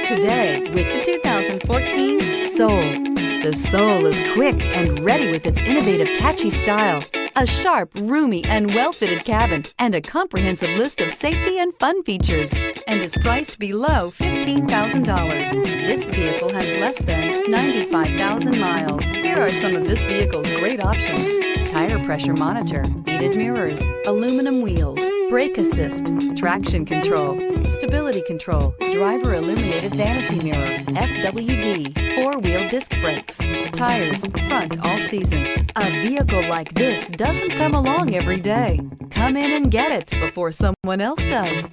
today with the 2014 Soul. The Soul is quick and ready with its innovative, catchy style, a sharp, roomy, and well-fitted cabin, and a comprehensive list of safety and fun features, and is priced below $15,000. This vehicle has less than 95,000 miles. Here are some of this vehicle's great options: tire pressure monitor, heated mirrors, aluminum wheels, brake assist, traction control, stability control, driver illuminated vanity mirror, FWD, four-wheel disc brakes, tires, front all season. A vehicle like this doesn't come along every day. Come in and get it before someone else does.